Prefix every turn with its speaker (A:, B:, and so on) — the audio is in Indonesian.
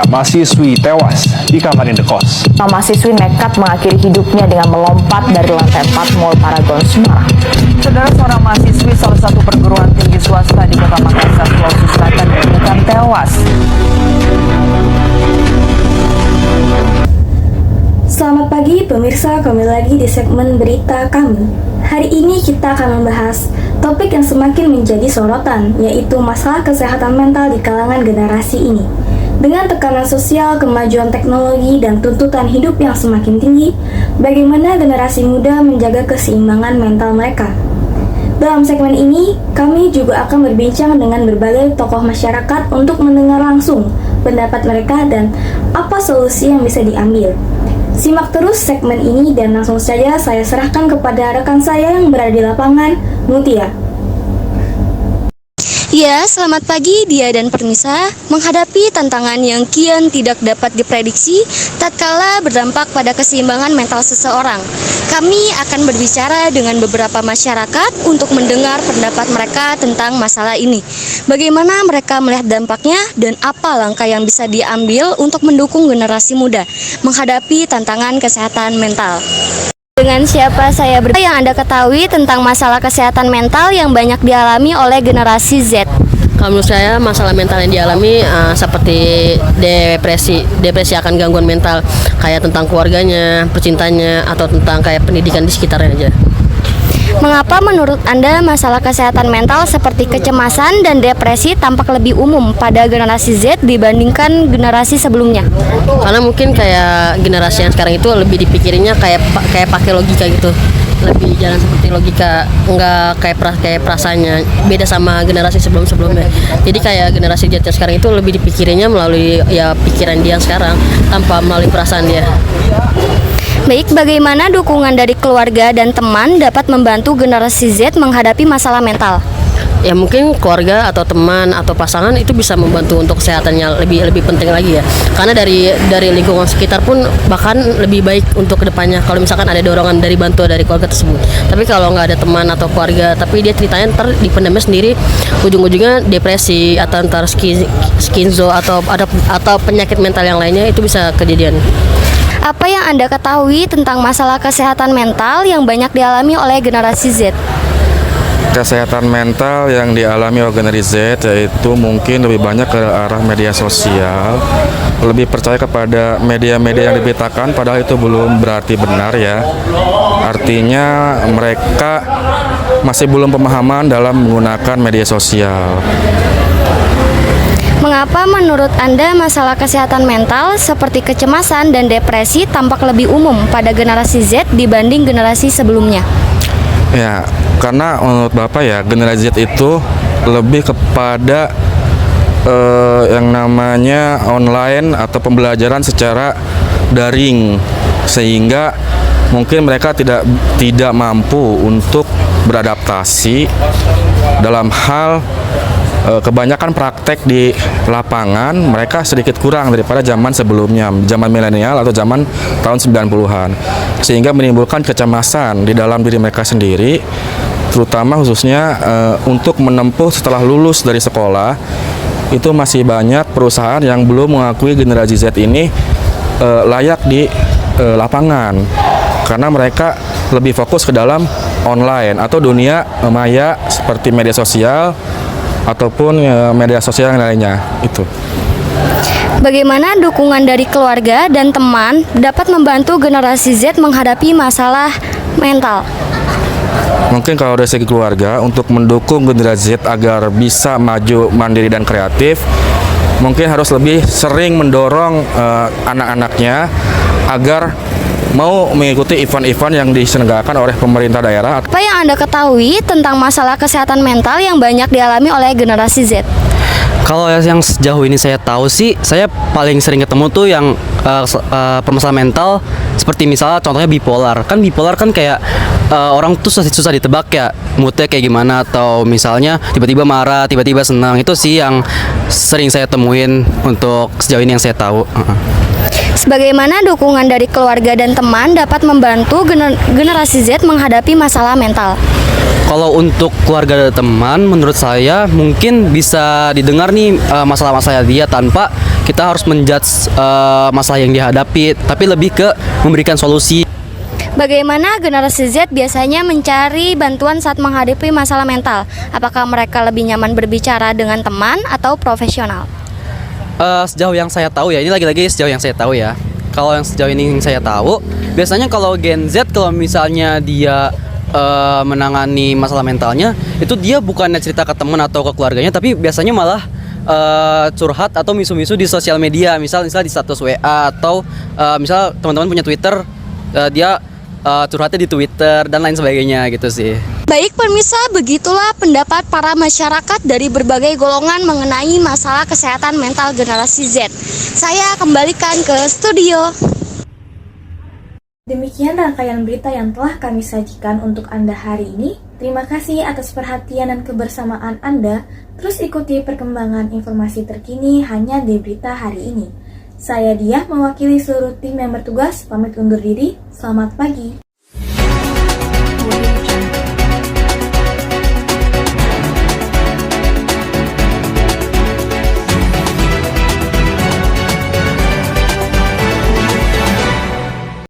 A: mahasiswi tewas di kamar indekos.
B: Mahasiswi nekat mengakhiri hidupnya dengan melompat dari lantai 4 Mall Paragon Semarang.
C: Saudara, seorang mahasiswi salah satu perguruan tinggi swasta di Kota Makassar, Sulawesi Selatan ditemukan tewas.
D: Selamat pagi pemirsa, kembali lagi di segmen berita kami. Hari ini kita akan membahas topik yang semakin menjadi sorotan, yaitu masalah kesehatan mental di kalangan generasi ini. Dengan tekanan sosial, kemajuan teknologi, dan tuntutan hidup yang semakin tinggi, bagaimana generasi muda menjaga keseimbangan mental mereka? Dalam segmen ini, kami juga akan berbincang dengan berbagai tokoh masyarakat untuk mendengar langsung pendapat mereka dan apa solusi yang bisa diambil. Simak terus segmen ini dan langsung saja saya serahkan kepada rekan saya yang berada di lapangan, Mutia.
E: Ya, selamat pagi Dia dan Permisa. Menghadapi tantangan yang kian tidak dapat diprediksi tatkala berdampak pada keseimbangan mental seseorang, kami akan berbicara dengan beberapa masyarakat untuk mendengar pendapat mereka tentang masalah ini. Bagaimana mereka melihat dampaknya dan apa langkah yang bisa diambil untuk mendukung generasi muda menghadapi tantangan kesehatan mental. Dengan siapa saya berbicara yang Anda ketahui tentang masalah kesehatan mental yang banyak dialami oleh generasi Z?
F: Kalau menurut saya masalah mental yang dialami seperti depresi akan gangguan mental, kayak tentang keluarganya, percintanya, atau tentang kayak pendidikan di sekitarnya aja.
E: Mengapa menurut Anda masalah kesehatan mental seperti kecemasan dan depresi tampak lebih umum pada generasi Z dibandingkan generasi sebelumnya?
F: Karena mungkin kayak generasi yang sekarang itu lebih dipikirnya kayak pakai logika gitu, lebih jalan seperti logika, nggak kayak perasaannya, beda sama generasi sebelumnya. Jadi kayak generasi Z yang sekarang itu lebih dipikirnya melalui ya pikiran dia sekarang tanpa melalui perasaan dia.
E: Baik, bagaimana dukungan dari keluarga dan teman dapat membantu generasi Z menghadapi masalah mental?
F: Ya mungkin keluarga atau teman atau pasangan itu bisa membantu untuk kesehatannya lebih penting lagi ya. Karena dari lingkungan sekitar pun bahkan lebih baik untuk kedepannya kalau misalkan ada dorongan dari bantuan dari keluarga tersebut. Tapi kalau nggak ada teman atau keluarga, tapi dia ceritanya ntar dipendamnya sendiri, ujung-ujungnya depresi atau ntar skinzo atau penyakit mental yang lainnya itu bisa kejadian.
E: Apa yang Anda ketahui tentang masalah kesehatan mental yang banyak dialami oleh generasi Z?
G: Kesehatan mental yang dialami oleh generasi Z yaitu mungkin lebih banyak ke arah media sosial, lebih percaya kepada media-media yang diberitakan, padahal itu belum berarti benar ya. Artinya mereka masih belum pemahaman dalam menggunakan media sosial.
E: Mengapa menurut Anda masalah kesehatan mental seperti kecemasan dan depresi tampak lebih umum pada generasi Z dibanding generasi sebelumnya?
G: Ya, karena menurut Bapak ya, generasi Z itu lebih kepada yang namanya online atau pembelajaran secara daring, sehingga mungkin mereka tidak mampu untuk beradaptasi dalam hal kebanyakan praktek di lapangan. Mereka sedikit kurang daripada zaman sebelumnya, zaman milenial atau zaman tahun 90-an, sehingga menimbulkan kecemasan di dalam diri mereka sendiri, terutama khususnya untuk menempuh setelah lulus dari sekolah. Itu masih banyak perusahaan yang belum mengakui generasi Z ini layak di lapangan, karena mereka lebih fokus ke dalam online atau dunia maya seperti media sosial ataupun media sosial yang lainnya itu.
E: Bagaimana dukungan dari keluarga dan teman dapat membantu generasi Z menghadapi masalah mental?
G: Mungkin kalau dari segi keluarga, untuk mendukung generasi Z agar bisa maju mandiri dan kreatif, mungkin harus lebih sering mendorong anak-anaknya agar mau mengikuti event-event yang diselenggarakan oleh pemerintah daerah.
E: Apa yang Anda ketahui tentang masalah kesehatan mental yang banyak dialami oleh generasi Z?
H: Kalau yang sejauh ini saya tahu sih, saya paling sering ketemu tuh yang permasalahan mental seperti misalnya contohnya bipolar. Kan bipolar kan kayak orang tuh susah ditebak ya, moodnya kayak gimana, atau misalnya tiba-tiba marah, tiba-tiba senang. Itu sih yang sering saya temuin untuk sejauh ini yang saya tahu.
E: Sebagaimana dukungan dari keluarga dan teman dapat membantu generasi Z menghadapi masalah mental?
H: Kalau untuk keluarga dan teman, menurut saya mungkin bisa didengar nih masalah-masalah dia tanpa kita harus menjudge masalah yang dihadapi, tapi lebih ke memberikan solusi.
E: Bagaimana generasi Z biasanya mencari bantuan saat menghadapi masalah mental? Apakah mereka lebih nyaman berbicara dengan teman atau profesional?
H: Sejauh yang saya tahu ya, ini lagi-lagi sejauh yang saya tahu ya. Kalau yang sejauh ini yang saya tahu, biasanya kalau Gen Z kalau misalnya dia menangani masalah mentalnya, itu dia bukannya cerita ke teman atau ke keluarganya, tapi biasanya malah curhat atau misu-misu di sosial media, misal di status WA atau misal teman-teman punya Twitter, dia curhatnya di Twitter dan lain sebagainya gitu sih.
E: Baik pemirsa, begitulah pendapat para masyarakat dari berbagai golongan mengenai masalah kesehatan mental generasi Z. Saya kembalikan ke studio.
D: Demikian rangkaian berita yang telah kami sajikan untuk Anda hari ini. Terima kasih atas perhatian dan kebersamaan Anda. Terus ikuti perkembangan informasi terkini hanya di berita hari ini. Saya Diah mewakili seluruh tim yang bertugas, pamit undur diri. Selamat pagi.